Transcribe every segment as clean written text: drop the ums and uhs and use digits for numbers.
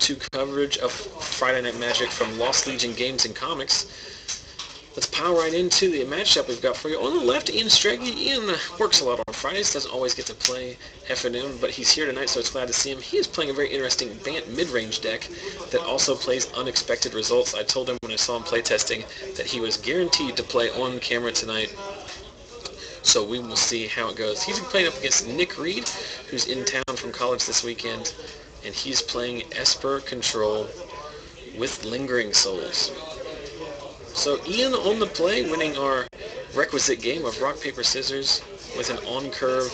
go-to coverage of Friday Night Magic from Lost Legion Games and Comics. Let's pile right into the matchup we've got for you. On the left, Ian Strege. Ian works a lot on Fridays, doesn't always get to play FNM, but he's here tonight, so it's glad to see him. He is playing a very interesting Bant mid-range deck that also plays Unexpected Results. I told him when I saw him playtesting that he was guaranteed to play on camera tonight, so we will see how it goes. He's playing up against Reid, who's in town from college this weekend, and he's playing Esper Control with Lingering Souls. So Ian on the play, winning our requisite game of rock, paper, scissors with an on-curve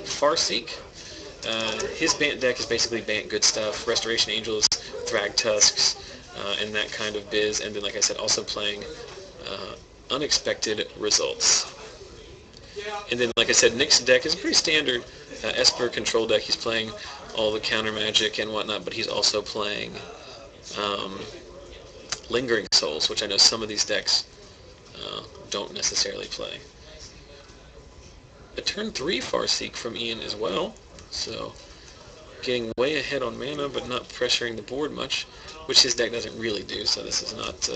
Farseek. His Bant deck is basically Bant good stuff, Restoration Angels, Thrag Tusks, and that kind of biz. And then, like I said, also playing Unexpected Results. And then, like I said, Nick's deck is a pretty standard Esper control deck. He's playing all the counter magic and whatnot, but he's also playing Lingering Souls, which I know some of these decks don't necessarily play. A turn 3 Farseek from Ian as well, so getting way ahead on mana but not pressuring the board much, which his deck doesn't really do, so this is not...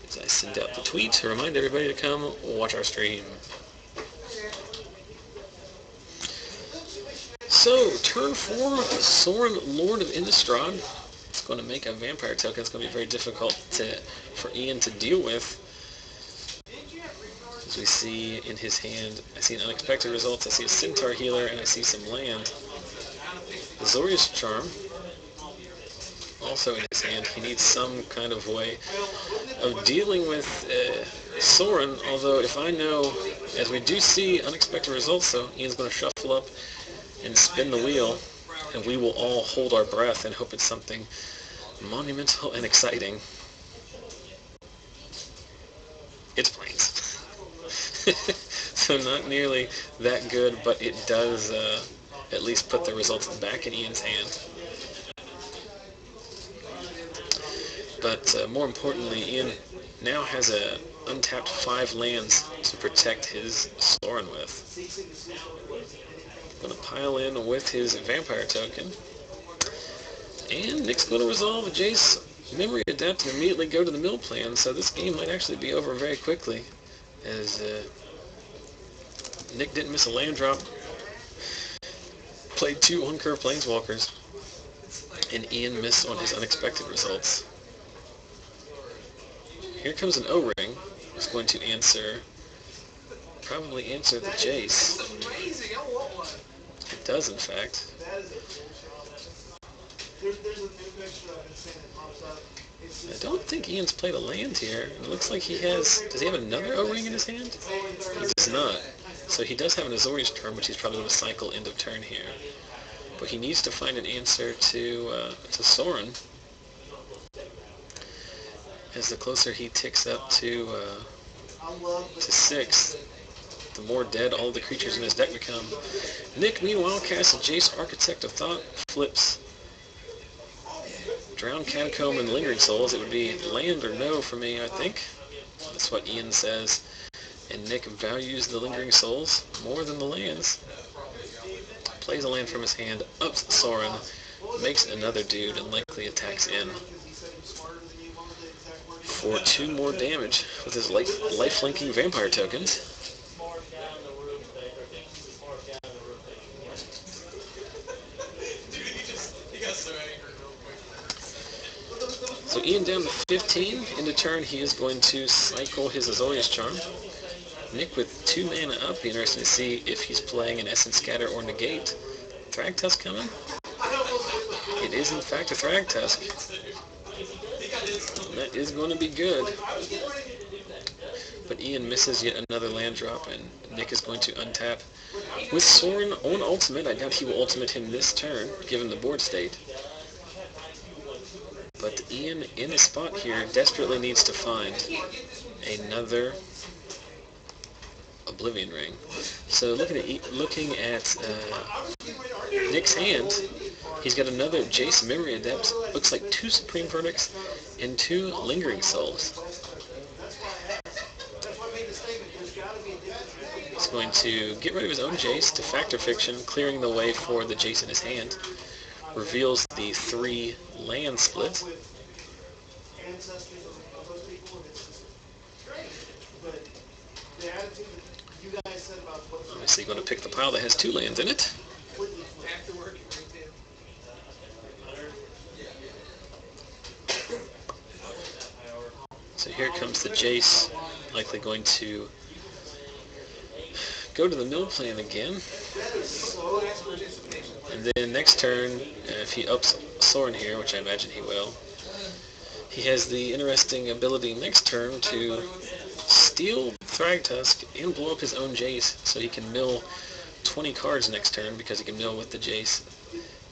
As I send out the tweet to remind everybody to come watch our stream. So, turn 4, Sorin, Lord of Innistrad. It's going to make a vampire token. It's going to be very difficult for Ian to deal with. As we see in his hand, I see an Unexpected Results, I see a Centaur Healer, and I see some land. Azorius Charm, also in his hand. He needs some kind of way of dealing with Sorin, although if I know, as we do see Unexpected Results, so Ian's going to shuffle up and spin the wheel, and we will all hold our breath and hope it's something monumental and exciting. It's Plains. So not nearly that good, but it does at least put the results back in Ian's hand. But more importantly, Ian now has a untapped 5 lands to protect his Sorin with. Going to pile in with his vampire token. And Nick's going to resolve a Jace Memory Adept and immediately go to the mill plan, so this game might actually be over very quickly, as Nick didn't miss a land drop, played 2 on-curve Planeswalkers, and Ian missed on his Unexpected Results. Here comes an O-Ring, who's going to probably answer the Jace. It does, in fact. I don't think Ian's played a land here. It looks like he has... Does he have another O-Ring in his hand? He does not. So he does have an Azorius Charm, which he's probably going to cycle end of turn here. But he needs to find an answer to Sorin. As the closer he ticks up to 6, the more dead all the creatures in his deck become. Nick, meanwhile, casts a Jace Architect of Thought, flips Drowned Catacomb and Lingering Souls. It would be land or no for me, I think. That's what Ian says. And Nick values the Lingering Souls more than the lands. Plays a land from his hand, ups Sorin, makes another dude, and likely attacks in for 2 more damage with his life-linking vampire tokens. So Ian down to 15. Into turn, he is going to cycle his Azorius Charm. Nick with 2 mana up. Be interesting to see if he's playing an Essence Scatter or Negate. Thrag Tusk coming? It is in fact a Thrag Tusk. That is going to be good. But Ian misses yet another land drop, and Nick is going to untap. With Sorin on ultimate, I doubt he will ultimate him this turn, given the board state. But Ian, in a spot here, desperately needs to find another Oblivion Ring. So looking at Nick's hand, he's got another Jace Memory Adept, looks like 2 Supreme Verdicts, and 2 Lingering Souls. He's going to get rid of his own Jace to Factor Fiction, clearing the way for the Jace in his hand. Reveals the 3 land split. Obviously going to pick the pile that has 2 lands in it. So here comes the Jace, likely going to go to the mill plan again. And then next turn, if he ups Sorin here, which I imagine he will, he has the interesting ability next turn to steal Thragtusk and blow up his own Jace, so he can mill 20 cards next turn because he can mill with the Jace,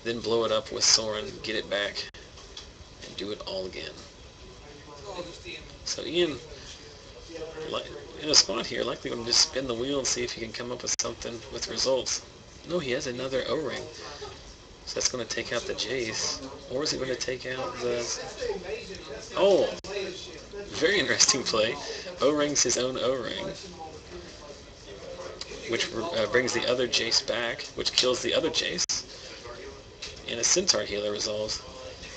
then blow it up with Sorin, get it back, and do it all again. So Ian, in a spot here, likely going to just spin the wheel and see if he can come up with something with results. No, he has another O-ring. So that's going to take out the Jace. Or is he going to take out the... Oh! Very interesting play. O-rings his own O-ring, which brings the other Jace back, which kills the other Jace. And a Centaur Healer resolves,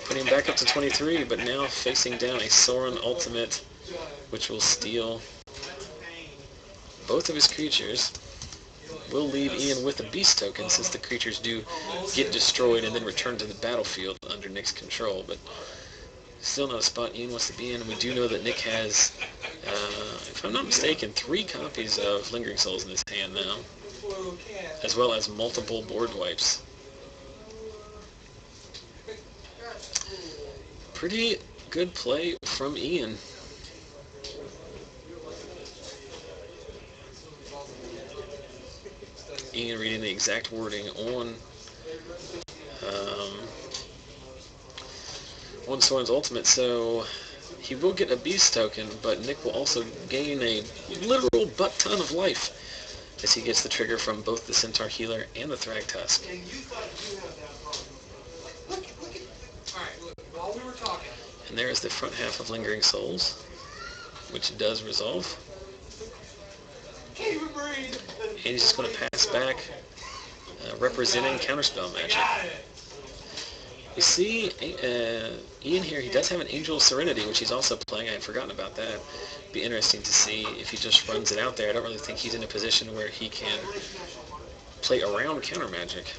putting him back up to 23, but now facing down a Sorin Ultimate, which will steal both of his creatures. Will leave Ian with a Beast token, since the creatures do get destroyed and then return to the battlefield under Nick's control, but still not a spot Ian wants to be in. We do know that Nick has, if I'm not mistaken, 3 copies of Lingering Souls in his hand now, as well as multiple board wipes. Pretty good play from Ian. Ian reading the exact wording on Sorin's Ultimate, so he will get a Beast token, but Nick will also gain a literal butt-ton of life as he gets the trigger from both the Centaur Healer and the Thragtusk. And there is the front half of Lingering Souls, which does resolve. And he's just going to pass back, representing Counterspell Magic. You see, Ian here, he does have an Angel of Serenity, which he's also playing. I had forgotten about that. Be interesting to see if he just runs it out there. I don't really think he's in a position where he can play around counter magic.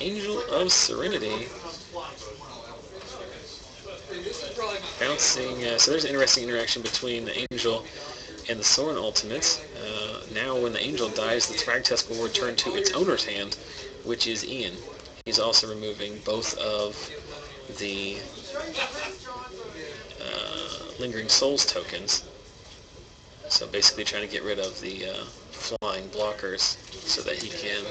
Angel of Serenity. Bouncing, so there's an interesting interaction between the Angel and the Sorin Ultimates. Now when the Angel dies, the Thragtusk will return to its owner's hand, which is Ian. He's also removing both of the Lingering Souls tokens. So basically trying to get rid of the flying blockers so that he can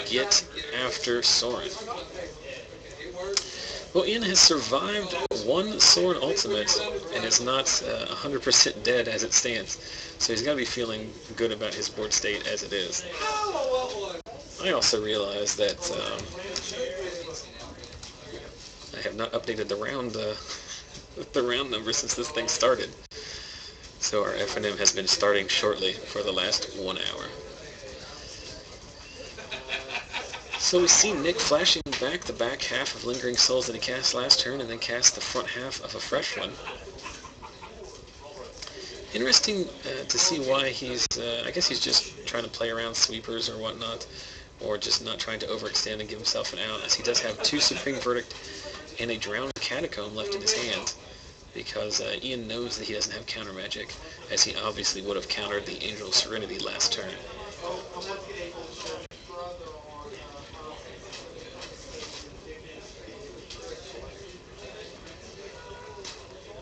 get after Sorin. Well, Ian has survived 1 Sorin Ultimate and is not 100% dead as it stands. So he's got to be feeling good about his board state as it is. I also realize that I have not updated the round number since this thing started. So our FNM has been starting shortly for the last 1 hour. So we see Nick flashing back the back half of Lingering Souls that he cast last turn, and then cast the front half of a fresh one. Interesting to see why he's, I guess he's just trying to play around sweepers or whatnot, or just not trying to overextend and give himself an out, as he does have 2 Supreme Verdict and a Drowned Catacomb left in his hand, because Ian knows that he doesn't have counter magic, as he obviously would have countered the Angel of Serenity last turn.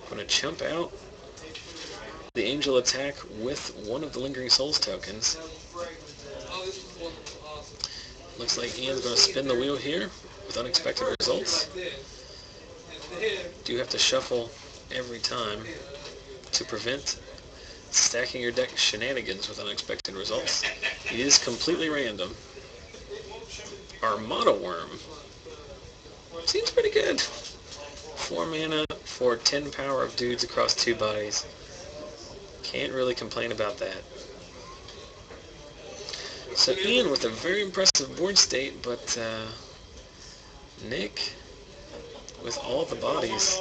Going to chump out the Angel attack with one of the Lingering Souls tokens. Looks like Ian's going to spin the wheel here with unexpected results. Do have to shuffle every time to prevent stacking your deck shenanigans with unexpected results. It is completely random. Armada Worm. Seems pretty good. 4 mana for 10 power of dudes across 2 bodies. Can't really complain about that. So Ian with a very impressive board state, but Nick with all the bodies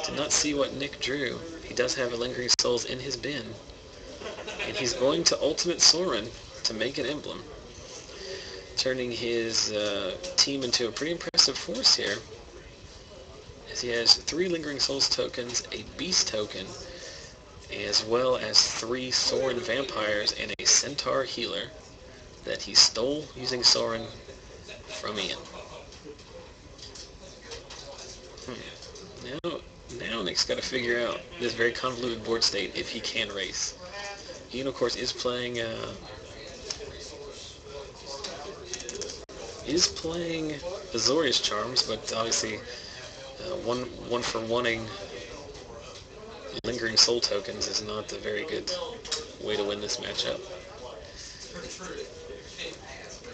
did not see what Nick drew. He does have a Lingering Souls in his bin, and he's going to Ultimate Soren to make an emblem, turning his team into a pretty impressive force here, as he has 3 Lingering Souls tokens, a Beast token, as well as 3 Soren Vampires and a Centaur Healer that he stole using Soren from Ian. Now Nick's got to figure out this very convoluted board state if he can race. Ian, of course, is playing Azorius Charms, but obviously one for wanting Lingering Soul tokens is not a very good way to win this matchup.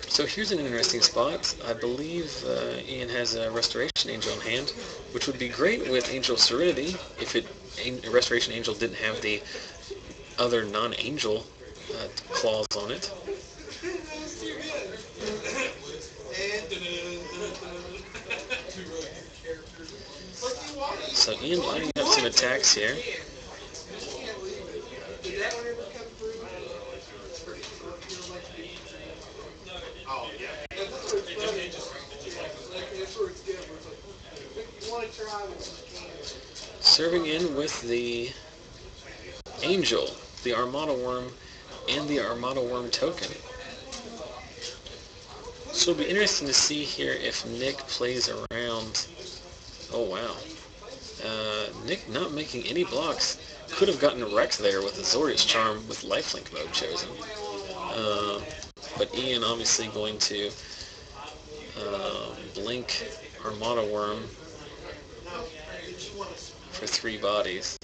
So here's an interesting spot. I believe Ian has a Restoration Angel in hand, which would be great with Angel Serenity if Restoration Angel didn't have the other non-angel clause on it. So Ian lining up some attacks here. Serving in with the Angel, the Armada Worm, and the Armada Worm token. So it'll be interesting to see here if Nick plays around. Oh wow. Nick not making any blocks. Could have gotten wrecked there with Azorius Charm with lifelink mode chosen. But Ian obviously going to blink Armada Worm for 3 bodies.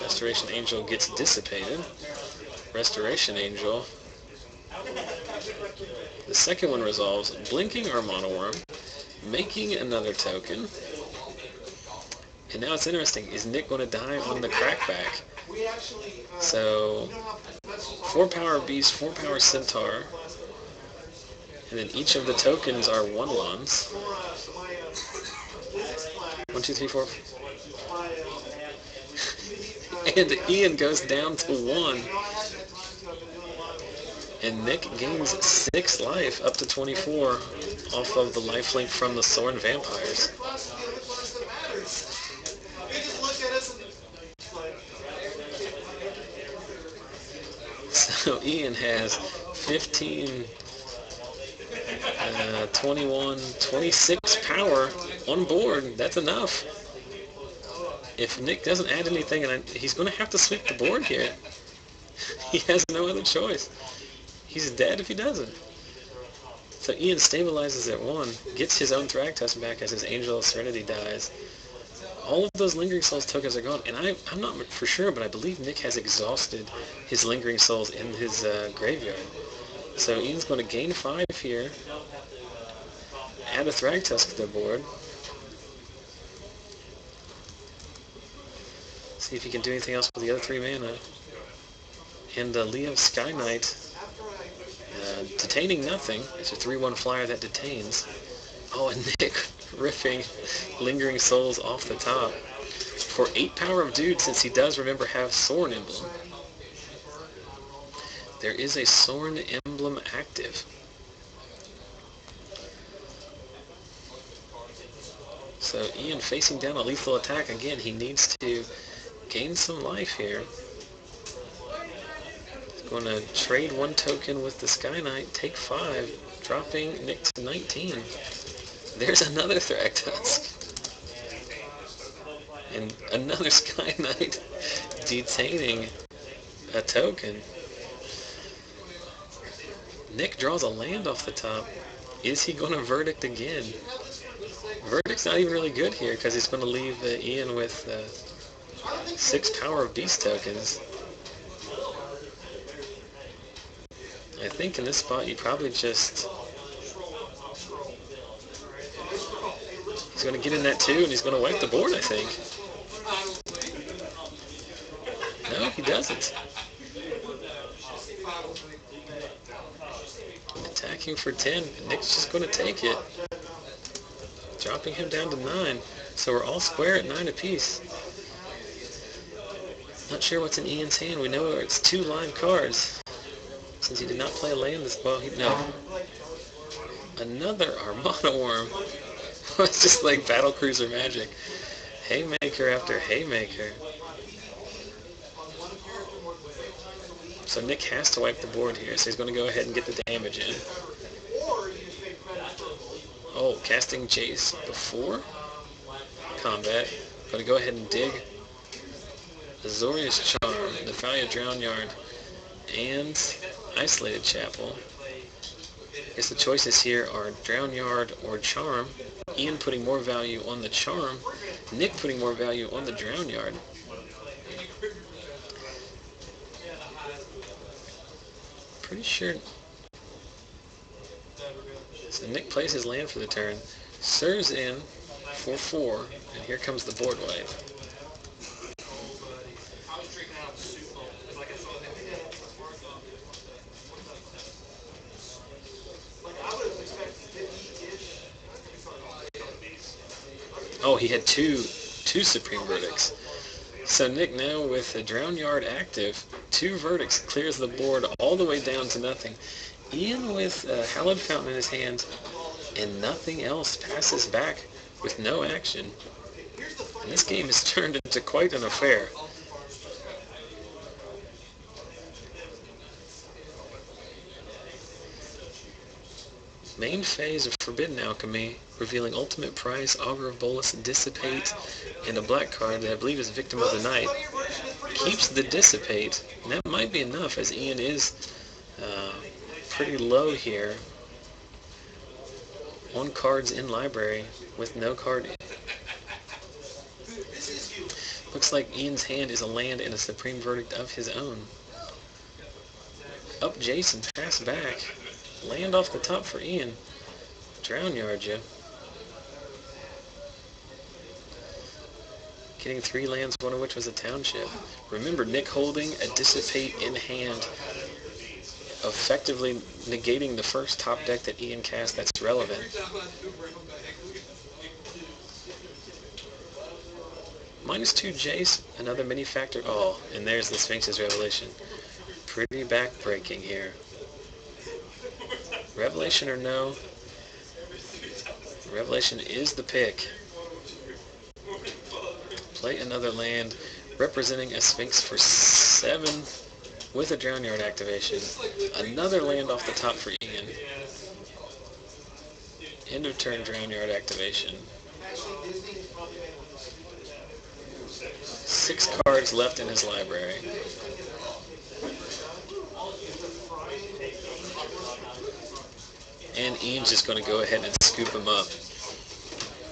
Restoration Angel gets dissipated. Restoration Angel. The second one resolves, blinking Armada Worm, making another token. And now it's interesting, is Nick going to die on the crackback? So, 4 power Beast, 4 power Centaur, and then each of the tokens are 1/1s. 1, 2, 3, 4. And Ian goes down to 1. And Nick gains 6 life, up to 24, off of the lifelink from the Soren Vampires. So Ian has 15, 21, 26 power on board. That's enough. If Nick doesn't add anything, and he's going to have to sweep the board here. He has no other choice. He's dead if he doesn't. So Ian stabilizes at 1, gets his own Thragtusk back as his Angel of Serenity dies. All of those Lingering Souls tokens are gone, and I'm not for sure, but I believe Nick has exhausted his Lingering Souls in his graveyard. So Ian's going to gain 5 here, add a Thragtusk to the board. See if he can do anything else with the other 3 mana. And Leo Sky Knight, detaining nothing. It's a 3/1 flyer that detains. Oh, and Nick riffing Lingering Souls off the top for 8 power of Dude, since he does, remember, have Soren Emblem. There is a Soren Emblem active. So Ian facing down a lethal attack again. He needs to gain some life here. He's going to trade 1 token with the Sky Knight, take 5, dropping Nick to 19. There's another Thragtusk. And another Sky Knight detaining a token. Nick draws a land off the top. Is he going to Verdict again? Verdict's not even really good here because he's going to leave Ian with 6 power of Beast tokens. I think in this spot you probably just He's going to get in that too, and he's going to wipe the board, I think. No, he doesn't. Attacking for 10. Nick's just going to take it. Dropping him down to 9. So we're all square at 9 apiece. Not sure what's in Ian's hand. We know it's 2 live cards. Since he did not play a land this well, no. Another Armada Worm. It's just like Battle Cruiser magic. Haymaker after Haymaker. So Nick has to wipe the board here, so he's going to go ahead and get the damage in. Oh, casting Jace before combat. Going to go ahead and dig Azorius Charm, Nephalia Drownyard, and Isolated Chapel. I guess the choices here are Drownyard or Charm. Ian putting more value on the Charm. Nick putting more value on the Drownyard. Pretty sure. So Nick plays his land for the turn. Serves in for 4, and here comes the board wipe. Oh, he had two Supreme Verdicts. So Nick now with the Drownyard active, 2 verdicts, clears the board all the way down to nothing. Ian with Hallowed Fountain in his hand and nothing else, passes back with no action. And this game has turned into quite an affair. Main phase of Forbidden Alchemy, revealing Ultimate Price, Augur of Bolus, Dissipate, and a black card that I believe is Victim of the Night. Keeps the Dissipate, and that might be enough as Ian is pretty low here on cards in library with no card. Looks like Ian's hand is a land and a Supreme Verdict of his own. Up Jason, pass back. Land off the top for Ian. Drownyard you. Getting 3 lands, one of which was a township. Remember, Nick holding a Dissipate in hand, effectively negating the first top deck that Ian cast that's relevant. -2 Jace, another mini factor. Oh, and there's the Sphinx's Revelation. Pretty back-breaking here. Revelation or no? Revelation is the pick. Play another land, representing a Sphinx for 7 with a Drownyard activation. Another land off the top for Ian. End of turn Drownyard activation. 6 cards left in his library. And Ian's just going to go ahead and scoop him up.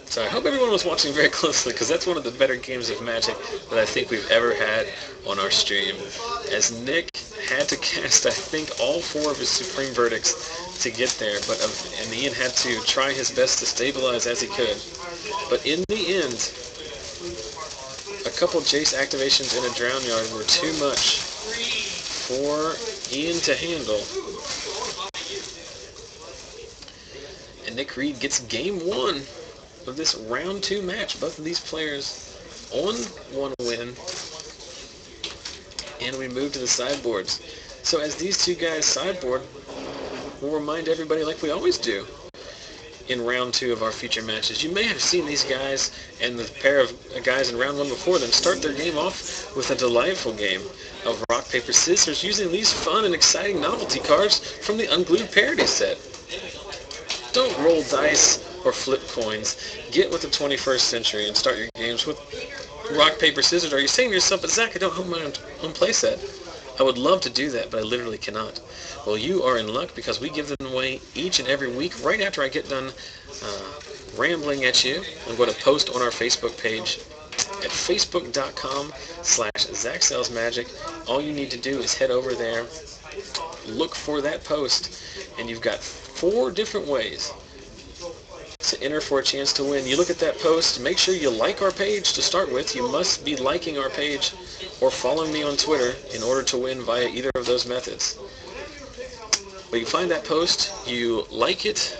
So I hope everyone was watching very closely, because that's one of the better games of Magic that I think we've ever had on our stream. As Nick had to cast, I think, all 4 of his Supreme Verdicts to get there, and Ian had to try his best to stabilize as he could. But in the end, a couple Jace activations in a Drownyard were too much for Ian to handle. And Nick Reid gets game 1 of this round 2 match. Both of these players on 1 win. And we move to the sideboards. So as these 2 guys sideboard, we'll remind everybody like we always do in round 2 of our future matches. You may have seen these guys and the pair of guys in round 1 before them start their game off with a delightful game of rock, paper, scissors using these fun and exciting novelty cards from the Unglued Parody set. Don't roll dice or flip coins. Get with the 21st century and start your games with rock, paper, scissors. Are you saying to yourself, but Zach, I don't have my own playset? I would love to do that, but I literally cannot. Well, you are in luck, because we give them away each and every week right after I get done rambling at you. I'm going to post on our Facebook page at facebook.com/ZachSellsMagic. All you need to do is head over there, look for that post, and you've got 4 different ways to enter for a chance to win. You look at that post, make sure you like our page to start with. You must be liking our page or following me on Twitter in order to win via either of those methods. But you find that post, you like it,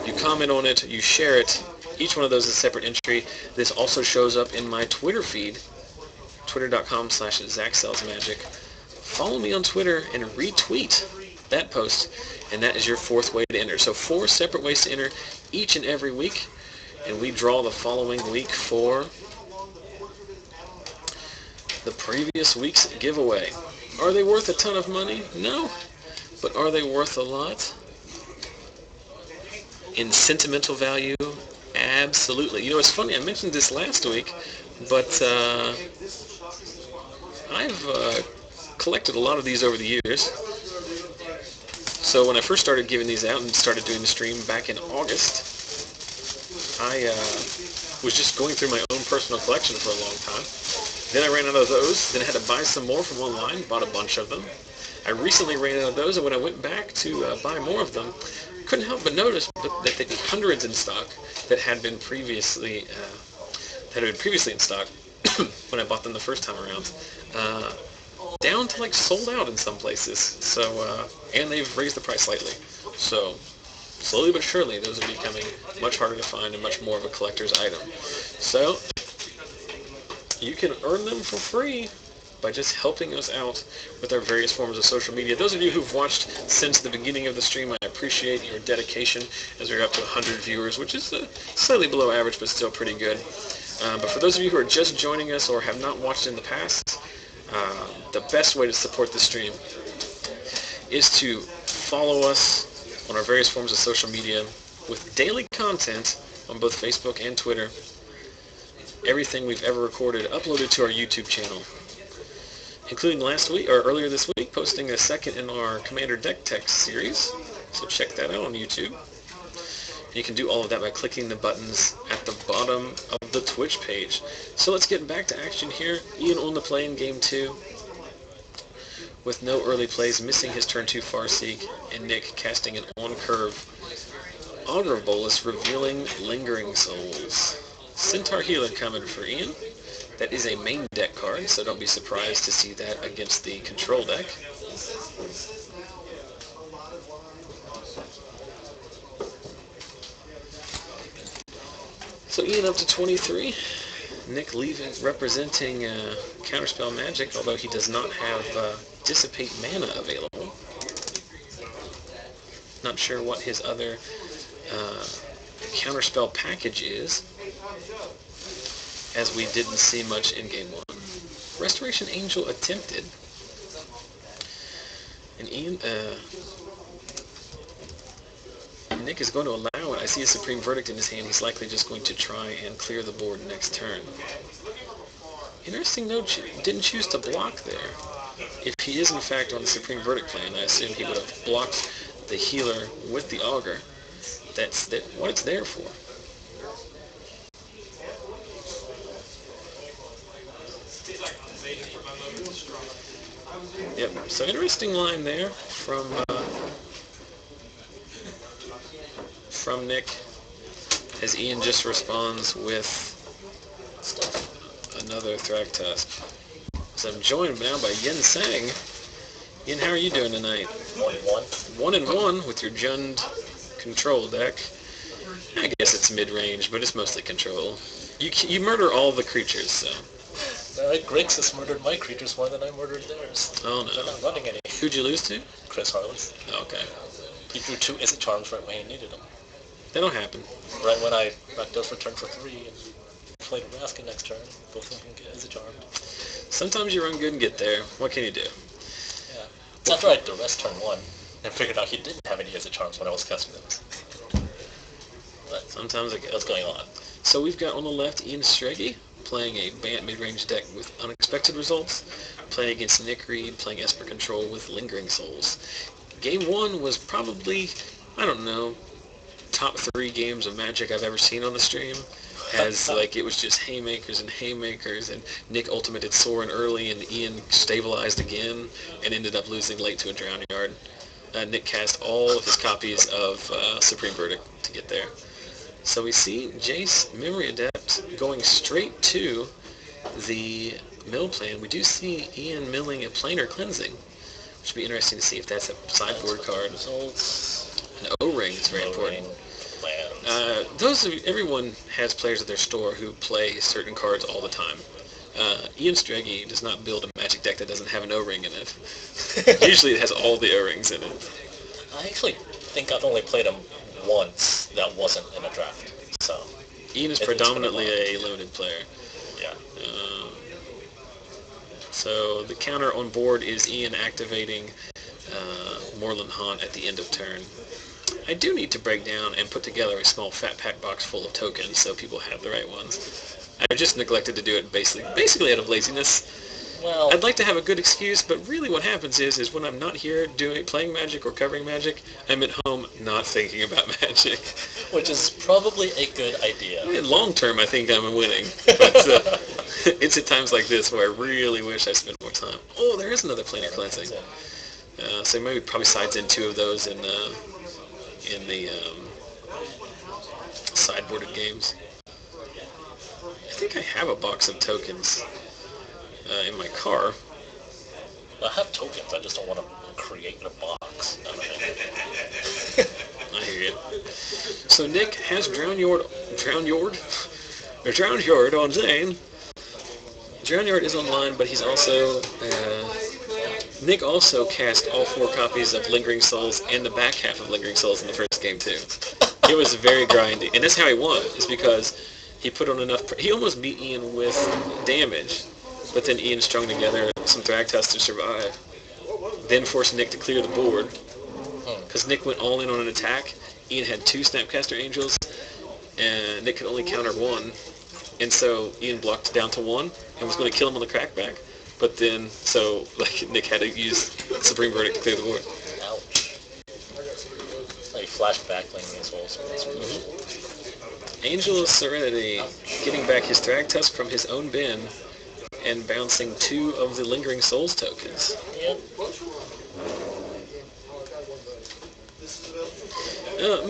you comment on it, you share it. Each one of those is a separate entry. This also shows up in my Twitter feed, twitter.com/ZachSellsMagic. Follow me on Twitter and retweet that post, and that is your fourth way to enter. So 4 separate ways to enter each and every week, and we draw the following week for the previous week's giveaway. Are they worth a ton of money? No. But are they worth a lot? In sentimental value? Absolutely. You know, it's funny, I mentioned this last week, but I've collected a lot of these over the years. So when I first started giving these out and started doing the stream back in August, I was just going through my own personal collection for a long time. Then I ran out of those, then I had to buy some more from online, bought a bunch of them. I recently ran out of those, and when I went back to buy more of them, couldn't help but notice that there'd be hundreds in stock that had been previously in stock when I bought them the first time around. Down to like sold out in some places. So and they've raised the price slightly. So slowly but surely, those are becoming much harder to find and much more of a collector's item. So you can earn them for free by just helping us out with our various forms of social media. Those of you who've watched since the beginning of the stream, I appreciate your dedication as we're up to 100 viewers, which is slightly below average, but still pretty good. But for those of you who are just joining us or have not watched in the past, the best way to support the stream is to follow us on our various forms of social media with daily content on both Facebook and Twitter. Everything we've ever recorded uploaded to our YouTube channel, including last week, or earlier this week, posting a second in our Commander Deck Tech series. So check that out on YouTube. You can do all of that by clicking the buttons at the bottom of the Twitch page. So let's get back to action here. Ian on the play in Game 2 with no early plays, missing his turn 2 Farseek, and Nick casting an on-curve Augur of Bolus, revealing Lingering Souls. Centaur Healer coming for Ian. That is a main deck card, so don't be surprised to see that against the control deck. So Ian up to 23. Nick representing Counterspell Magic, although he does not have Dissipate Mana available. Not sure what his other Counterspell package is, as we didn't see much in Game 1. Restoration Angel attempted. And Ian, Nick is going to allow it. I see a Supreme Verdict in his hand. He's likely just going to try and clear the board next turn. Interesting note, didn't choose to block there. If he is in fact on the Supreme Verdict plan, I assume he would have blocked the healer with the Augur. That's what it's there for. Yep, so interesting line there from Nick, as Ian just responds with another Thragtusk. So I'm joined now by Yin Sang. Yin, how are you doing tonight? 1-1. 1-1 with your Jund control deck. I guess it's mid-range, but it's mostly control. You murder all the creatures, so. Grix has murdered my creatures more than I murdered theirs. Oh no. They're not running any. Who'd you lose to? Chris Harley. Okay. He drew 2 Izzet Charms right when he needed them. That'll happen. Right when I backed up for turn for 3 and played Raskin next turn, both of them can get Izzet Charmed. Sometimes you run good and get there. What can you do? Yeah. It's after I duressed turn 1 and figured out he didn't have any Izzet Charms when I was casting them. But sometimes it what's going on? So we've got on the left Ian Strege playing a Bant mid-range deck with unexpected results, playing against Nick Reid, playing Esper Control with Lingering Souls. Game 1 was probably, I don't know, top 3 games of Magic I've ever seen on the stream. As like it was just haymakers and haymakers, and Nick ultimated Sorin early, and Ian stabilized again and ended up losing late to a Drown Yard. Nick cast all of his copies of Supreme Verdict to get there. So we see Jace, Memory Adept, going straight to the mill plan. We do see Ian milling a planar cleansing, which would be interesting to see if that's a sideboard card. An O-ring is very important. Everyone has players at their store who play certain cards all the time. Ian Strege does not build a Magic deck that doesn't have an O-ring in it. Usually it has all the O-rings in it. I actually think I've only played him once that wasn't in a draft. So Ian is predominantly a limited player. Yeah. So the counter on board is Ian activating Moorland Haunt at the end of turn. I do need to break down and put together a small fat pack box full of tokens so people have the right ones. I've just neglected to do it basically out of laziness. Well, I'd like to have a good excuse, but really what happens is when I'm not here playing Magic or covering Magic, I'm at home not thinking about Magic. Which is probably a good idea. Long term, I think I'm winning. But it's at times like this where I really wish I spent more time. Oh, there is another planar cleansing. So maybe probably sides in 2 of those in the sideboarded games. I think I have a box of tokens in my car. I have tokens, I just don't want to create a box out of it. I hear you. So Nick has Drown Yard on Zane. Drown Yard is online, but he's also Nick also cast all 4 copies of Lingering Souls and the back half of Lingering Souls in the first game too. It was very grindy, and that's how he won. Is because he put on enough. He almost beat Ian with damage, but then Ian strung together some Thragtusk to survive. Then forced Nick to clear the board because Nick went all in on an attack. Ian had 2 Snapcaster Angels, and Nick could only counter 1, and so Ian blocked down to 1 and was going to kill him on the crackback. But then, Nick had to use Supreme Verdict to clear the board. Ouch. Like flashback Lingering Souls. Angel of Serenity, getting back his Thragtusk from his own bin and bouncing 2 of the Lingering Souls tokens. Yep.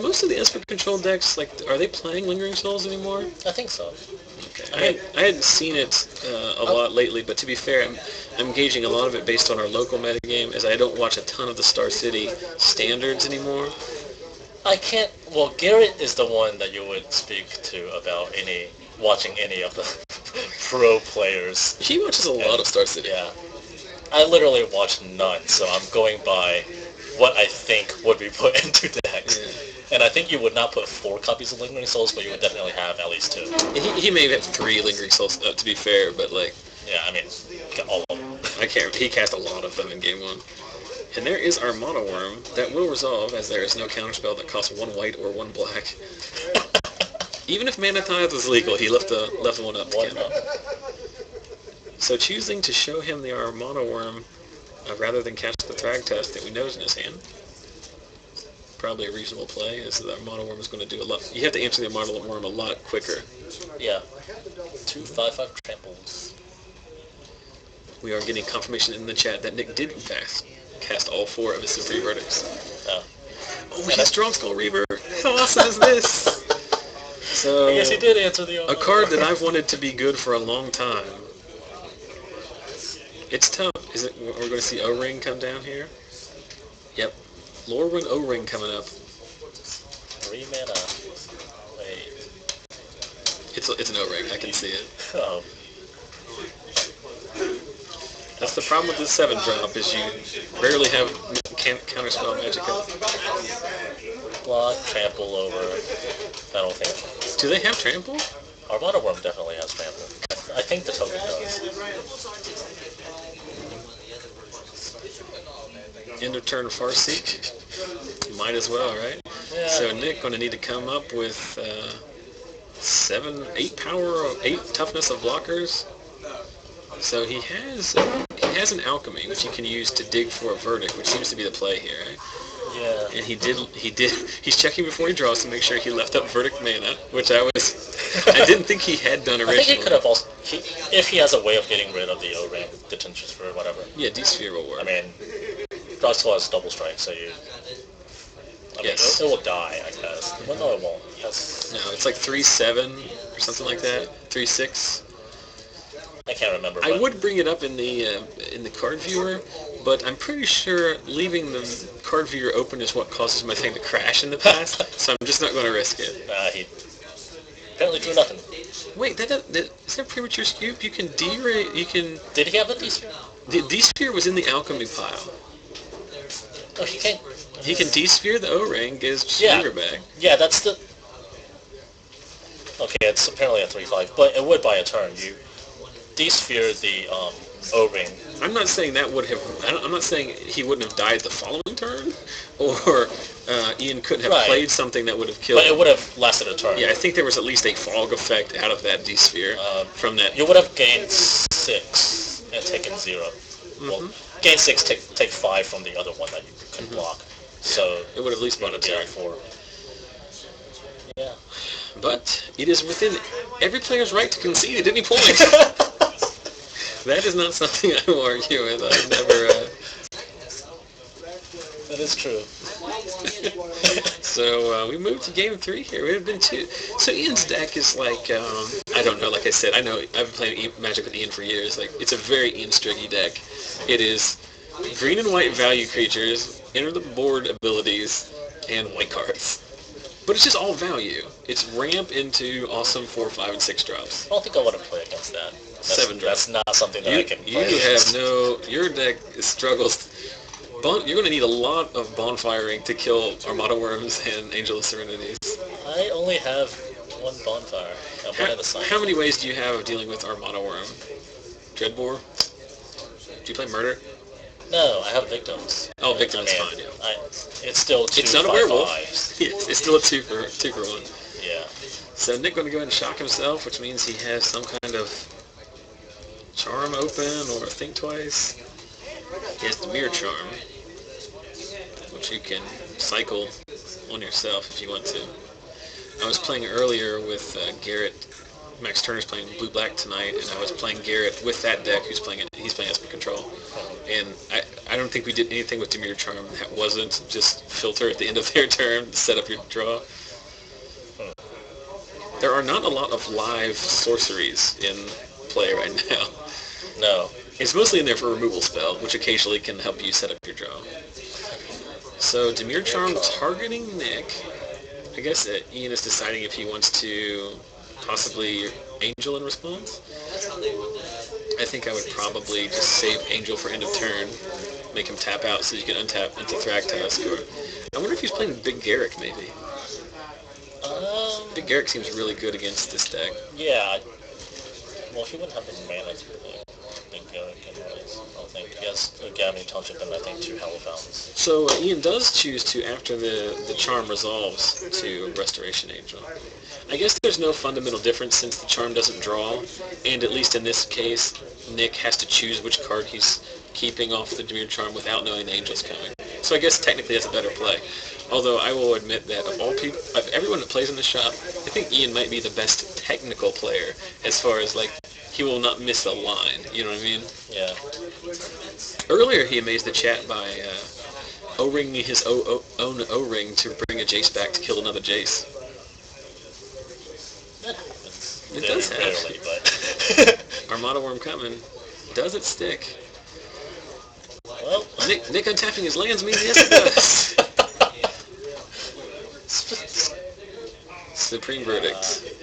Most of the Esper control decks, are they playing Lingering Souls anymore? I think so. Okay. I hadn't seen it a lot lately, but to be fair, I'm gauging a lot of it based on our local metagame, as I don't watch a ton of the Star City standards anymore. I can't. Well, Garrett is the one that you would speak to about watching any of the pro players. He watches a lot of Star City. Yeah. I literally watch none, so I'm going by what I think would be put into decks. Yeah. And I think you would not put 4 copies of Lingering Souls, but you would definitely have at least 2. He may have 3 Lingering Souls, to be fair, but Yeah, I mean, all of them. He cast a lot of them in game 1. And there is our Mono Worm that will resolve, as there is no counterspell that costs 1 white or 1 black. Even if Mana Tithe was legal, he left one up. So choosing to show him our Mono Worm rather than cast the Thragtusk that we know is in his hand. Probably a reasonable play, is that our Mono Worm is going to do a lot. You have to answer the Mono Worm a lot quicker. Yeah. 2 5/5 tramples. We are getting confirmation in the chat that Nick did cast all 4 of his Supreme Verdicts. Oh, he has Strong Skull Reaver. How awesome is this? So, I guess he did answer the a card that I've wanted to be good for a long time. It's tough. We're going to see O-Ring come down here? Yep. Lorwyn O-Ring coming up. 3 mana. Wait. It's an O-Ring. I can see it. Oh. That's the problem with the 7-drop, is you rarely have counterspell magic up. Block, trample over. I don't think. Do they have trample? Our Mono Worm definitely has trample. I think the token does. End of turn Farseek. Might as well, right? Yeah. So Nick going to need to come up with 8 power, 8 toughness of blockers. So he has an alchemy which he can use to dig for a verdict, which seems to be the play here, right? Yeah. And he's checking before he draws to make sure he left up verdict mana, which I didn't think he had done originally. I think he could have also, if he has a way of getting rid of the O-Ring, detentions for whatever. Yeah, D-Sphere will work. I mean, Dark Skull has double strike, so I Yes. mean, it will die, I guess. Well, no, it won't. That's, No, it's like 3-7 or something like that. 3-6. I can't remember. I But would bring it up in the card viewer, but I'm pretty sure leaving the card viewer open is what causes my thing to crash in the past. So I'm just not going to risk it. he apparently drew nothing. Wait, is that premature scoop? You can derate. You can. Did he have a D-sphere? The D-sphere was in the alchemy pile. Oh, he can't. He can D-sphere the O-ring, get his Yeah. lever back. Yeah, that's the. Okay, it's apparently a 3/5, but it would buy a turn. You D-sphere the O-ring. I'm not saying that would have. I'm not saying he wouldn't have died the following turn, or Ian couldn't have Right. played something that would have killed But it him. would have lasted a turn. Yeah, I think there was at least a fog effect out of that D-sphere from that. You would have gained 6 and taken 0. Well, gain 6, take 5 from the other one that you can block. So It would have at least bought a yeah, turn. 4. Yeah. But it is within every player's right to concede at any point. That is not something I will argue with. I've never. That is true. So we moved to game 3 here. It had been 2. So Ian's deck is like, I don't know. Like I said, I know I've been playing Magic with Ian for years. Like it's a very Ian Strege deck. It is green and white value creatures, enter the board abilities, and white cards. But it's just all value. It's ramp into awesome 4, 5, and 6 drops. I don't think I want to play against that. 7 drops. That's not something that I can You play against. have no. Your deck struggles. You're going to need a lot of bonfiring to kill Armada Worms and Angel of Serenities. I only have 1 bonfire and 1 in the sun. How many ways do you have of dealing with Armada Worm? Dreadbore? Do you play Murder? No, I have victims. Oh, Victim is I mean, fine, yeah. it's still 2 It's not a 5, werewolf. 5s. Yes, it's still a 2 for 1. Yeah. So Nick going to go ahead and shock himself, which means he has some kind of charm open or think twice. He has the mirror charm, which you can cycle on yourself if you want to. I was playing earlier with Garrett. Max Turner's playing blue-black tonight, and I was playing Garrett with that deck. He's playing Esper Control, and I don't think we did anything with Demir Charm that wasn't just filter at the end of their turn to set up your draw. There are not a lot of live sorceries in play right now. No. It's mostly in there for removal spell, which occasionally can help you set up your draw. So Demir Charm targeting Nick. I guess Ian is deciding if he wants to possibly Angel in response. I think I would probably just save Angel for end of turn, make him tap out so you can untap into Thragtusk. Or I wonder if he's playing Big Garrick maybe. Big Garrick seems really good against this deck. Yeah. Well, he wouldn't have the mana to play Big Garrick anyways. I don't think. He has a Gavin Township and I think 2 Hellbounds. So Ian does choose to, after the charm resolves, to Restoration Angel. I guess there's no fundamental difference since the charm doesn't draw, and at least in this case, Nick has to choose which card he's keeping off the Demir Charm without knowing the Angel's coming. So I guess technically that's a better play. Although I will admit that of everyone that plays in the shop, I think Ian might be the best technical player as far as like he will not miss a line. You know what I mean? Yeah. Earlier he amazed the chat by O-ringing his own O-ring to bring a Jace back to kill another Jace. That happens. It does happen. Rarely, but... Armada Worm coming. Does it stick? Well... Nick untapping his lands means yes it does. Supreme Verdict.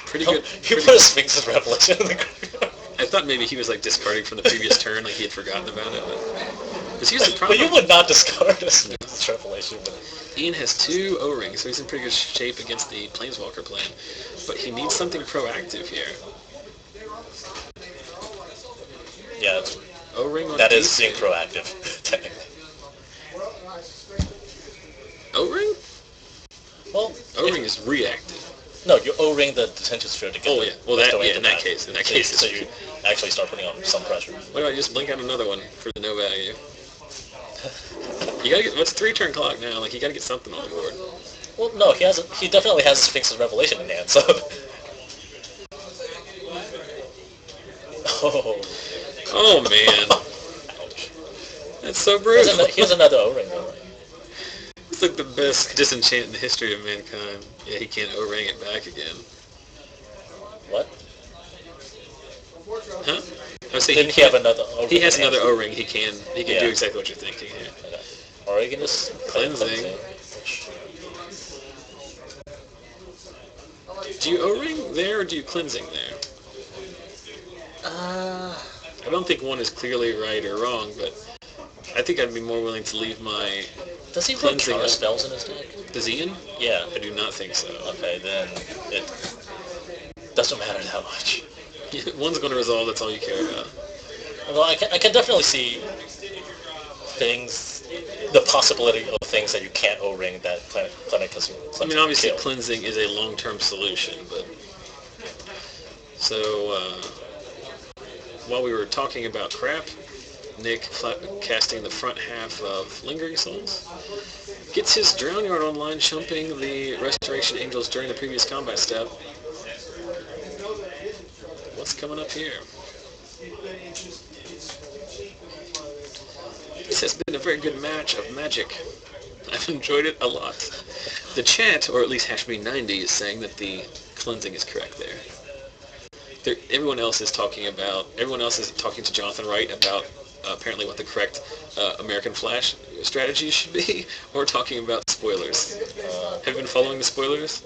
Pretty good. He put a Sphinx's Revelation in the graveyard. I thought maybe he was like discarding from the previous turn, like he had forgotten about it. But here's the But problem. you would not discard a Sphinx's Revelation. Ian has 2 O-rings, so he's in pretty good shape against the Planeswalker plan. But he needs something proactive here. Yeah, O-ring on that is D-sphere. being proactive, technically. O-ring? Well, O-ring is reactive. No, you O-ring the detention sphere to get Oh, the yeah. Well, that, restoration yeah, in that back. case. In that So case, you, so you actually start putting on some pressure. What do I just blink out another one for the no value? You gotta get, what's 3-turn clock now? Like, you gotta get something on the board. Well, no, he definitely has Sphinx's Revelation in hand, so... Oh. Oh, man. Ouch. That's so brutal. He has another O-ring, though, right? It's like the best disenchant in the history of mankind. Yeah, he can't O-ring it back again. What? Huh? I was saying Didn't he have another O-ring? he has another O-ring. He can Yeah. do exactly what you're thinking here. Okay. Or you can just play Cleansing. which, Do you O-ring there or do you cleansing there? I don't think one is clearly right or wrong, but I think I'd be more willing to leave my does he run cleansing counter up. spells in his deck? Does Ian? Yeah. I do not think so. Okay, then it doesn't matter that much. One's going to resolve, that's all you care about. Well, I can definitely see the possibility of things that you can't O-ring that Planet Cleansing I mean, obviously kill. cleansing is a long-term solution, but... So, while we were talking about crap, Nick casting the front half of Lingering Souls gets his Drown Yard online, chumping the Restoration Angels during the previous combat step. What's coming up here? This has been a very good match of Magic. I've enjoyed it a lot. The chat, or at least Hashme90, is saying that the cleansing is correct there. Everyone else is talking to Jonathan Wright about apparently what the correct American Flash strategy should be, or talking about spoilers. Have you been following the spoilers?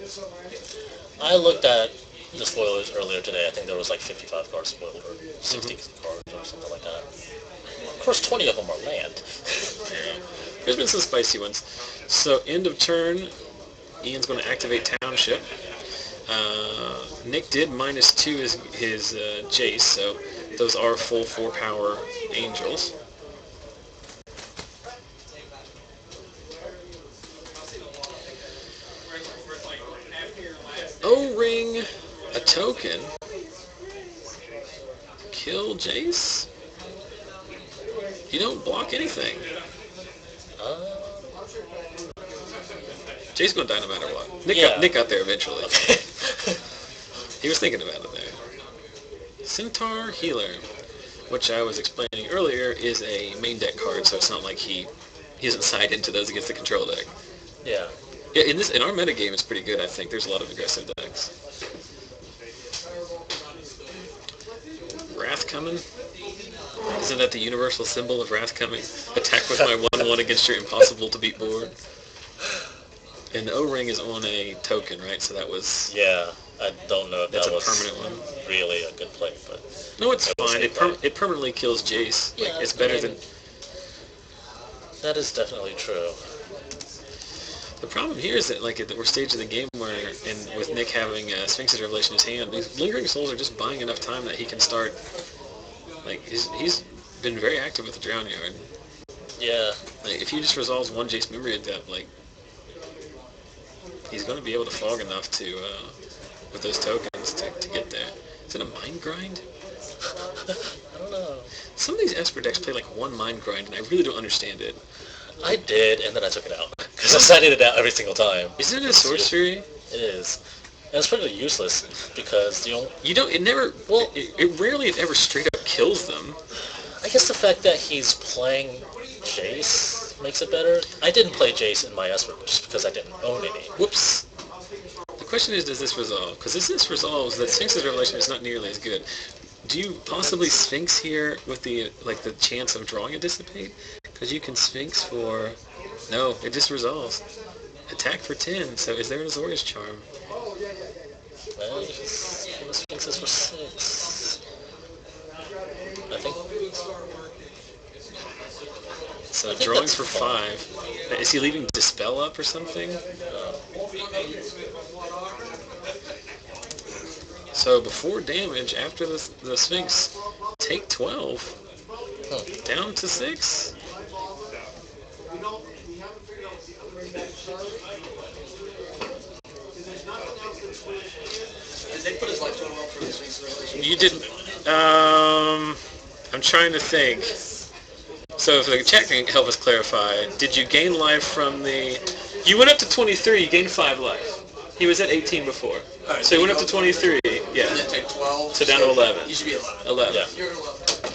I looked at the spoilers earlier today. I think there was like 55 cards spoiled, or 60 cards, or something like that. Of course, 20 of them are land. Yeah. There's been some spicy ones. So, end of turn, Ian's going to activate Township. Nick did -2 his Jace, so those are full 4-power angels. O-ring a token. Kill Jace. You don't block anything. Jace's gonna die no matter what. Nick got there eventually. Okay. He was thinking about it there. Centaur Healer, which I was explaining earlier, is a main deck card, so it's not like he doesn't side into those against the control deck. Yeah. Yeah, in our metagame, it's pretty good, I think. There's a lot of aggressive decks. Wrath coming. Isn't that the universal symbol of Wrath coming? Attack with my 1/1 against your impossible to beat board. And the O-ring is on a token, right? So that was... Yeah, I don't know if that's that a was permanent one. really a good play, but... No, it's fine. It permanently kills Jace. Yeah, it's better than... That is definitely true. The problem here is that we're stage of the game where, and with Nick having Sphinx's Revelation in his hand, these Lingering Souls are just buying enough time that he can start... he's been very active with the Drown Yard. Yeah. If he just resolves one Jace Memory Adept, he's going to be able to fog enough to, with those tokens, to get there. Is it a Mind Grind? I don't know. Some of these Esper decks play one Mind Grind, and I really don't understand it. I did, and then I took it out. Because I cited it out every single time. Isn't it a sorcery? It is. And it's pretty useless, because it rarely, if ever, straight up kills them. I guess the fact that he's playing Jace makes it better. I didn't play Jace in my Esper just because I didn't own any. Whoops. The question is, does this resolve? Because if this resolves, that Sphinx's Revelation is not nearly as good. Do you possibly Sphinx here with the chance of drawing a Dissipate? Because you can Sphinx for... No, it just resolves. Attack for 10, so is there an Azorius Charm? Well, Sphinx is for 6. I think... So drawing for 5. Is he leaving Dispel up or something? So before damage, after the Sphinx, take 12. Down to 6. Did they put his life total up for this week's Revelation? You didn't... I'm trying to think. So if the chat can help us clarify, did you gain life from the... You went up to 23, you gained 5 life. He was at 18 before. Right, so he went up to 23, yeah. And then take 12. So down to 11. You should be 11. 11. Yeah. You're at 11.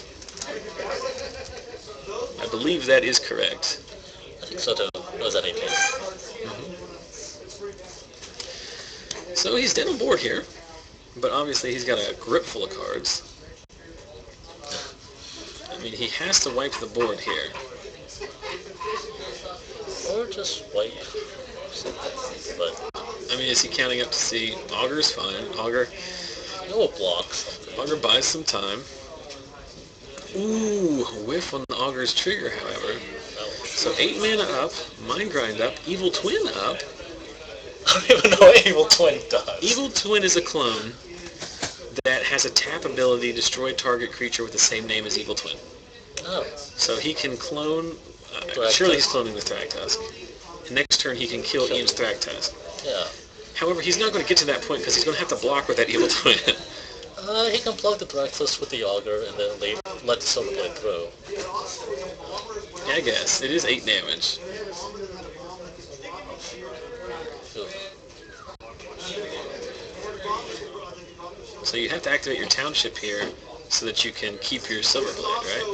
I believe that is correct. I think so too. It was at 18. So he's dead on board here, but obviously he's got a grip full of cards. I mean, he has to wipe the board here. Or just wipe. But I mean, is he counting up to see? Augur's fine. Augur no block something. Augur buys some time. Ooh, whiff on the Augur's trigger, however. So 8 mana up, Mind Grind up, Evil Twin up. I don't even know what Evil Twin does. Evil Twin is a clone that has a tap ability, destroy target creature with the same name as Evil Twin. Oh. So he can clone, Thragtusk. surely he's cloning the Thragtusk. And next turn he can kill Ian's Thragtusk. Yeah. However, he's not going to get to that point because he's going to have to block with that Evil Twin. He can plug the Thragtusk with the Augur and then let the Silverblade through. Yeah, I guess. It is 8 damage. Ooh. So you have to activate your township here so that you can keep your Silverblade, right?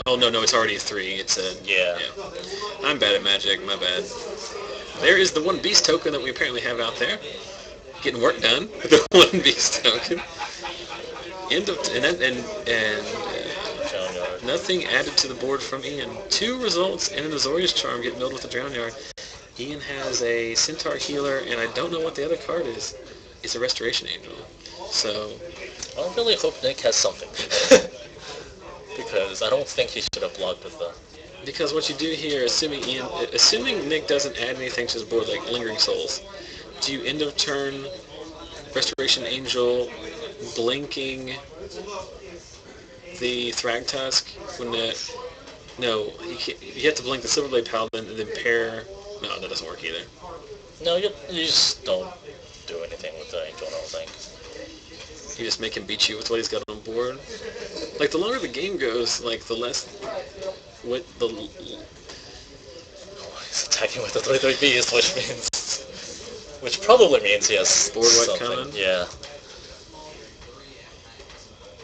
Oh, no, it's already a 3. It's a... Yeah. I'm bad at Magic, my bad. There is the one Beast token that we apparently have out there. Getting work done with the one Beast token. Nothing added to the board from Ian. 2 results and an Azorius Charm get milled with the Drown Yard. Ian has a Centaur Healer, and I don't know what the other card is. It's a Restoration Angel. So... I really hope Nick has something. Because I don't think he should have blocked with the... Because what you do here, assuming Nick doesn't add anything to his board like Lingering Souls, do you end of turn Restoration Angel blinking the Thragtusk when the... No, you have to blink the Silverblade Paladin and then pair... No, that doesn't work either. No, you just don't do anything with the Angel, I don't think. You just make him beat you with what he's got on board. Like, the longer the game goes, like, the less... He's attacking with the 3/3 Beast, which probably means he has board wipe something. coming? Yeah.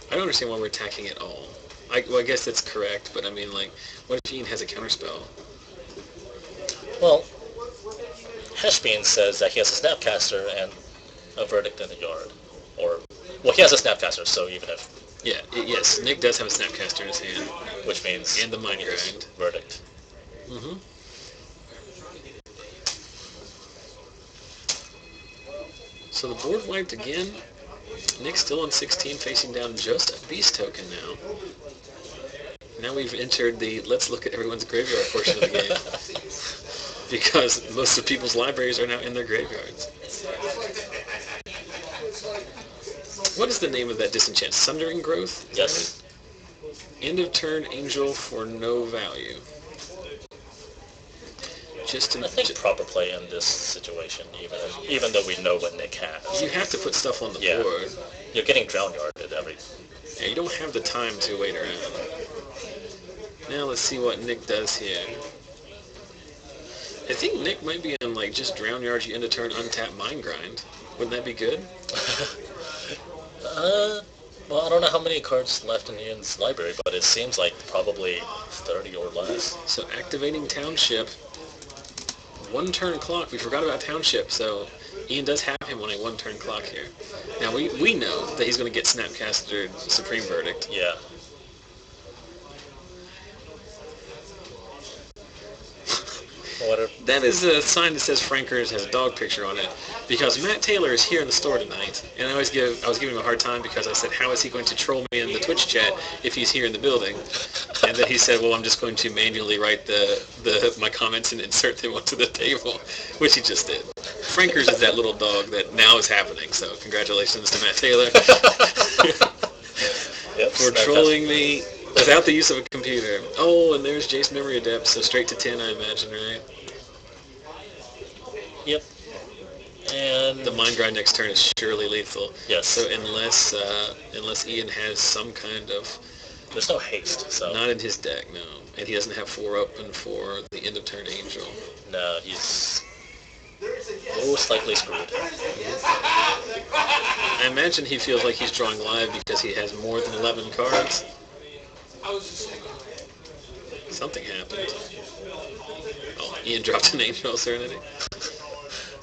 I don't understand why we're attacking at all. I guess that's correct, but I mean, like, what if Ian has a counterspell? Well, Heshbean says that he has a Snapcaster and a Verdict in the yard. Well, he has a Snapcaster, so even if... Yeah, yes, Nick does have a Snapcaster in his hand. Which means... And the Mind Grind. Verdict. Mm-hmm. So the board wiped again. Nick's still on 16, facing down just a Beast token now. Now we've entered the let's look at everyone's graveyard portion of the game. Because most of people's libraries are now in their graveyards. What is the name of that disenchant? Sundering Growth? Yes. End of turn Angel for no value. I think proper play in this situation, even though we know what Nick has. You have to put stuff on the board. You're getting Drown Yarded every... Yeah, you don't have the time to wait around. Now let's see what Nick does here. I think Nick might be in, like, just Drown Yard, you end of turn, untap Mind Grind. Wouldn't that be good? Well, I don't know how many cards left in Ian's library, but it seems like probably 30 or less. So activating Township. 1 turn clock. We forgot about Township, so Ian does have him on a 1 turn clock here. Now we know that he's going to get Snapcaster Supreme Verdict. Yeah. That is a sign that says Frankers has a dog picture on it, because Matt Taylor is here in the store tonight, and I was giving him a hard time because I said, how is he going to troll me in the Twitch chat if he's here in the building? And then he said, well, I'm just going to manually write my comments and insert them onto the table, which he just did. Frankers is that little dog that now is happening, so congratulations to Matt Taylor for trolling me without the use of a computer. Oh, and there's Jace Memory Adept, so straight to 10, I imagine, right? Yep. And the Mind Grind next turn is surely lethal. Yes. So unless Ian has some kind of... There's no haste, so... Not in his deck, no. And he doesn't have 4 open for the end of turn Angel. No, he's most likely screwed. I imagine he feels like he's drawing live because he has more than 11 cards. Something happened. Oh, Ian dropped an Angel Serenity.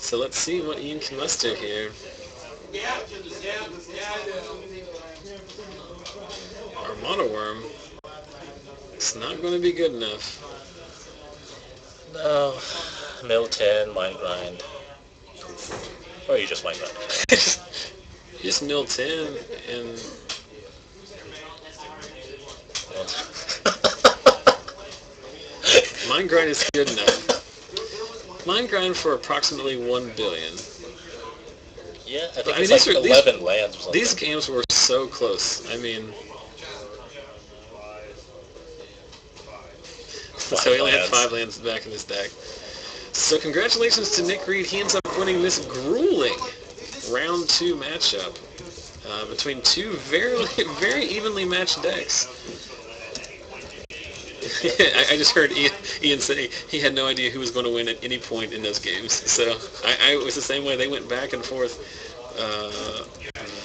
So let's see what Ian can muster here. Our Monoworm. It's not going to be good enough. No. Mill 10, Mind Grind. Or you just Mind Grind. Just mill 10 and... Mind Grind is good enough. Mind Grind for approximately 1 billion. Yeah, I think it's like 11 lands or something. These games were so close. I mean... So he only had 5 lands back in his deck. So congratulations to Nick Reid. He ends up winning this grueling round 2 matchup between two very evenly matched decks. I just heard Ian say he had no idea who was going to win at any point in those games. So I was the same way. They went back and forth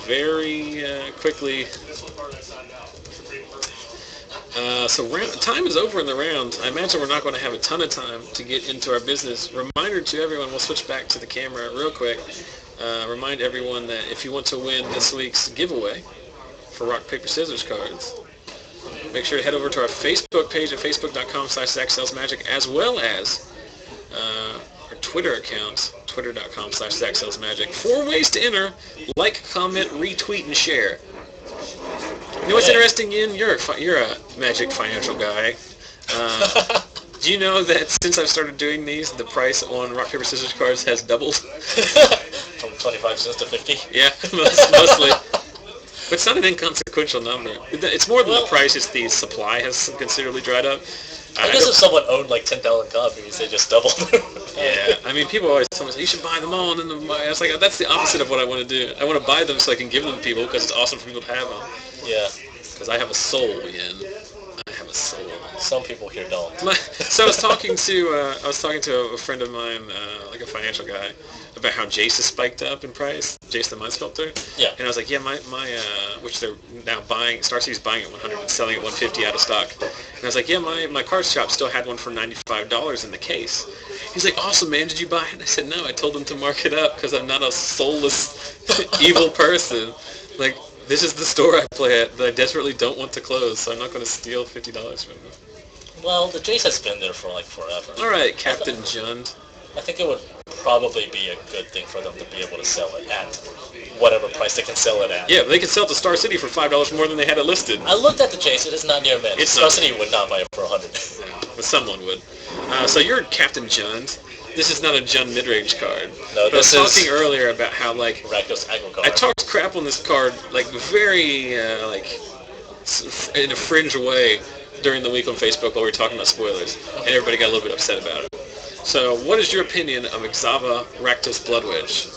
very quickly. So time is over in the round. I imagine we're not going to have a ton of time to get into our business. Reminder to everyone, we'll switch back to the camera real quick. Remind everyone that if you want to win this week's giveaway for Rock, Paper, Scissors cards, make sure to head over to our Facebook page at facebook.com/ZachSellsMagic, as well as our Twitter account, twitter.com/ZachSellsMagic. 4 ways to enter: like, comment, retweet, and share. You know what's interesting, Ian? You're a Magic financial guy. Do you know that since I've started doing these, the price on Rock, Paper, Scissors cards has doubled? From 25 cents to 50? Yeah, mostly. But it's not an inconsequential number. It's more than the price, it's the supply has considerably dried up. I guess if someone owned like 10,000 copies, they just doubled. Yeah, I mean, people always tell me, you should buy them all, and then I was like, that's the opposite of what I want to do. I want to buy them so I can give them to people, because it's awesome for people to have them. Yeah. Because I have a soul, Ian. I have a soul. Some people here don't. So I was talking to a friend of mine, like a financial guy, about how Jace has spiked up in price. Jace the Mind Sculptor. Yeah. And I was like, yeah, my which they're now buying. Star City's buying at 100 and selling at 150 out of stock. And I was like, yeah, my card shop still had one for $95 in the case. He's like, awesome, man. Did you buy it? And I said, no. I told him to mark it up because I'm not a soulless, evil person. Like, this is the store I play at that I desperately don't want to close, so I'm not going to steal $50 from them. Well, the Jace has been there for like forever. All right, Captain Jund. I think it would probably be a good thing for them to be able to sell it at whatever price they can sell it at. Yeah, they can sell it to Star City for $5 more than they had it listed. I looked at the Jace. It is not near mint. Star City would not buy it for 100. But someone would. So you're Captain Jund. This is not a Jund mid-range card. No, this is... I was talking earlier about how, like... Rakdos aggro card. I talked crap on this card, like, very, in a fringe way during the week on Facebook while we were talking about spoilers, and everybody got a little bit upset about it. So, what is your opinion of Exava Rakdos Blood Wedge?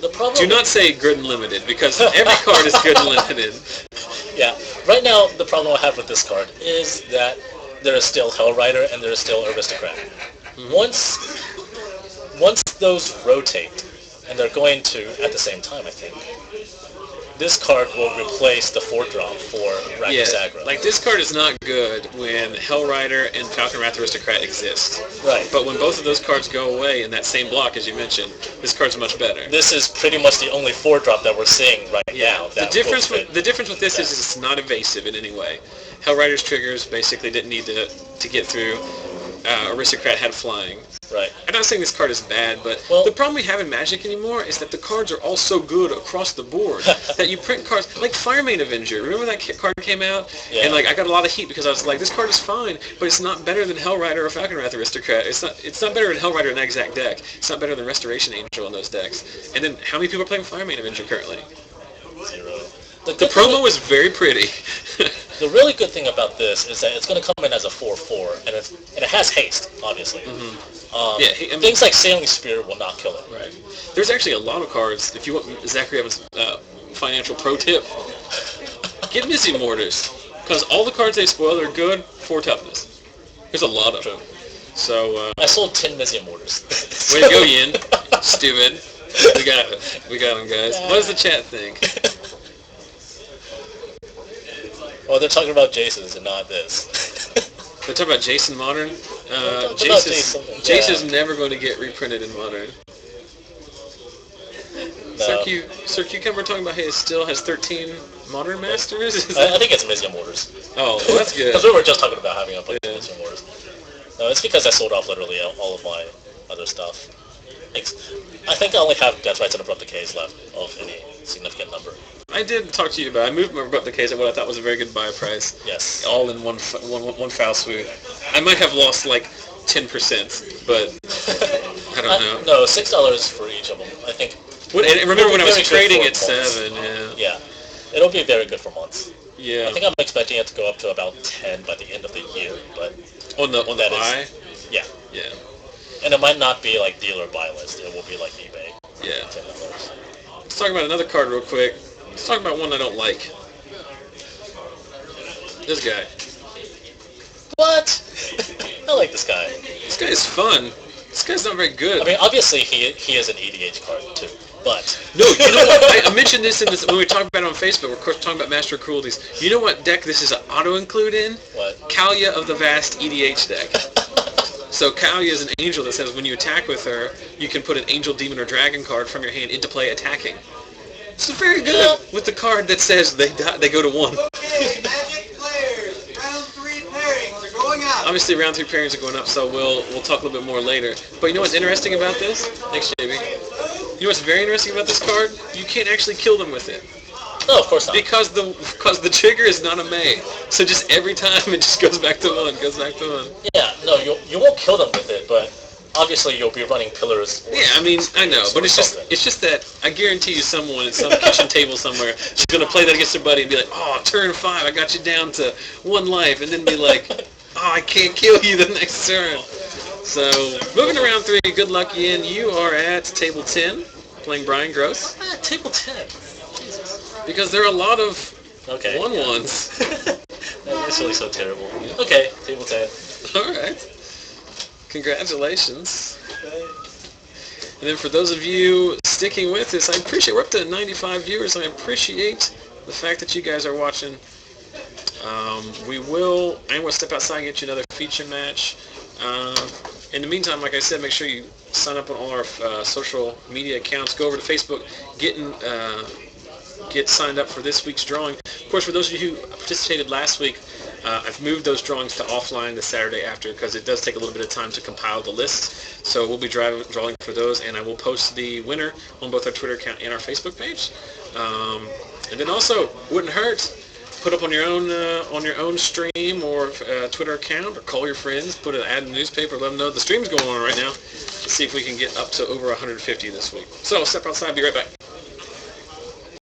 The problem... Do not say good and limited, because every card is good and limited. Yeah. Right now, the problem I have with this card is that there is still Hellrider and there is still Aristocrat. Mm-hmm. Once those rotate, and they're going to at the same time, I think, this card will replace the 4-drop for Rakdos aggro. Like, this card is not good when Hellrider and Falcon Wrath Aristocrat exist. Right. But when both of those cards go away in that same block, as you mentioned, this card's much better. This is pretty much the only 4-drop that we're seeing right now. The difference with this is it's not evasive in any way. Hellrider's triggers basically didn't need to get through. Aristocrat had flying. Right. I'm not saying this card is bad, but the problem we have in Magic anymore is that the cards are all so good across the board that you print cards like Firemane Avenger. Remember that card came out? Yeah. And like I got a lot of heat because I was like, this card is fine, but it's not better than Hellrider or Falcon Wrath Aristocrat. It's not better than Hellrider in that exact deck. It's not better than Restoration Angel in those decks. And then how many people are playing Firemane Avenger currently? 0. The promo is very pretty. The really good thing about this is that it's going to come in as a 4/4, and it has haste, obviously. Mm-hmm. Things like Sailing Spear will not kill it. Right. There's actually a lot of cards. If you want Zachary Evans' financial pro tip, get Mizzy Mortars, because all the cards they spoil are good for toughness. There's a lot of them. So I sold 10 Mizzy Mortars. Way to go, Ian. Stupid. We got him, guys. What does the chat think? Well, they're talking about Jason's and not this. They're talking about Jason Modern. Jace is never going to get reprinted in Modern. Sir Cucumber talking about he still has 13 Modern Masters? I think it's Mizium orders. Oh, well, that's good. Because we were just talking about having a bunch of Mizium orders. No, it's because I sold off literally all of my other stuff. I think I only have Death Rights and Abrupt Decays left of any significant number. I did talk to you about it. I moved my Abrupt Decays at what I thought was a very good buy price. Yes. All in one foul swoop. I might have lost like 10%, but I don't know. No, $6 for each of them. I think. And remember when I was trading at months. 7, yeah. Yeah. It'll be very good for months. Yeah. I think I'm expecting it to go up to about 10 by the end of the year, but... On the buy? Yeah. Yeah. And it might not be like dealer buy list. It will be like eBay. Yeah. $10. Let's talk about another card real quick. Let's talk about one I don't like. This guy. What? I like this guy. This guy is fun. This guy's not very good. I mean, obviously he is an EDH card too, but... No, you know what? I mentioned this when we talked about it on Facebook. We're of course talking about Master of Cruelties. You know what deck this is an auto-include in? What? Kalia of the Vast EDH deck. So Kalia is an angel that says when you attack with her, you can put an angel, demon, or dragon card from your hand into play attacking. It's very good with the card that says they go to 1. Okay, Magic players, round 3 pairings are going out. Obviously, round 3 pairings are going up, so we'll talk a little bit more later. But you know what's interesting about this? Thanks, JB. You know what's very interesting about this card? You can't actually kill them with it. No, of course not. Because the trigger is not a May. So just every time it just goes back to 1, Yeah, no, you won't kill them with it, but obviously you'll be running pillars. Yeah, I mean, I know, but it's just that I guarantee you someone at some kitchen table somewhere is going to play that against their buddy and be like, oh, turn 5, I got you down to 1 life, and then be like, oh, I can't kill you the next turn. So, moving to round 3, good luck, Ian. You are at table 10, playing Brian Gross. Table 10. Jesus. Because there are a lot of 1-1s. That's really so terrible. Okay, table 10. All right. Congratulations. And then for those of you sticking with us, I appreciate, we're up to 95 viewers, and I appreciate the fact that you guys are watching. I'm going to step outside and get you another feature match. In the meantime, like I said, make sure you sign up on all our social media accounts. Go over to Facebook, get signed up for this week's drawing. Of course, for those of you who participated last week, I've moved those drawings to offline the Saturday after because it does take a little bit of time to compile the list. So we'll be drawing for those, and I will post the winner on both our Twitter account and our Facebook page. And then also, wouldn't hurt, put up on your own stream or Twitter account, or call your friends, put an ad in the newspaper, let them know the stream's going on right now. Let's see if we can get up to over 150 this week. So step outside, be right back.